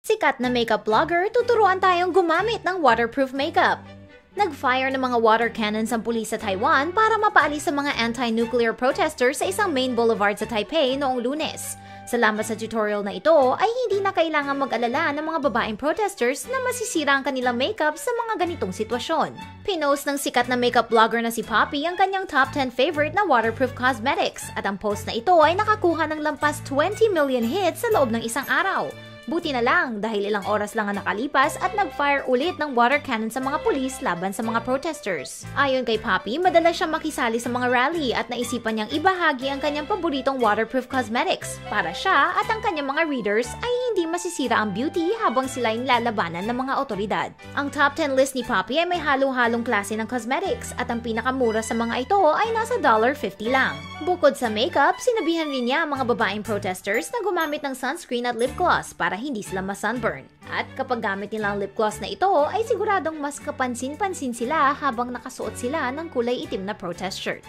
Sikat na makeup blogger, tuturuan tayong gumamit ng waterproof makeup. Nag-fire ng mga water cannons ang pulis sa Taiwan para mapaalis sa mga anti-nuclear protesters sa isang main boulevard sa Taipei noong Lunes. Salamat sa tutorial na ito ay hindi na kailangan mag-alala ng mga babaeng protesters na masisira ang kanilang makeup sa mga ganitong sitwasyon. Pinost ng sikat na makeup blogger na si Poppy ang kanyang top 10 favorite na waterproof cosmetics at ang post na ito ay nakakuha ng lampas 20 million hits sa loob ng isang araw. Buti na lang dahil ilang oras lang ang nakalipas at nag-fire ulit ng water cannon sa mga pulis laban sa mga protesters. Ayon kay Poppy, madalas siyang makisali sa mga rally at naisipan niyang ibahagi ang kanyang paboritong waterproof cosmetics para siya at ang kanyang mga readers ay hindi masisira ang beauty habang sila ay lalabanan ng mga otoridad. Ang top 10 list ni Poppy ay may halong-halong klase ng cosmetics at ang pinakamura sa mga ito ay nasa $50 lang. Bukod sa makeup, sinabihan rin niya ang mga babaeng protesters na gumamit ng sunscreen at lip gloss para hindi sila ma-sunburn. At kapag gamit nila ang lip gloss na ito, ay siguradong mas kapansin-pansin sila habang nakasuot sila ng kulay itim na protest shirt.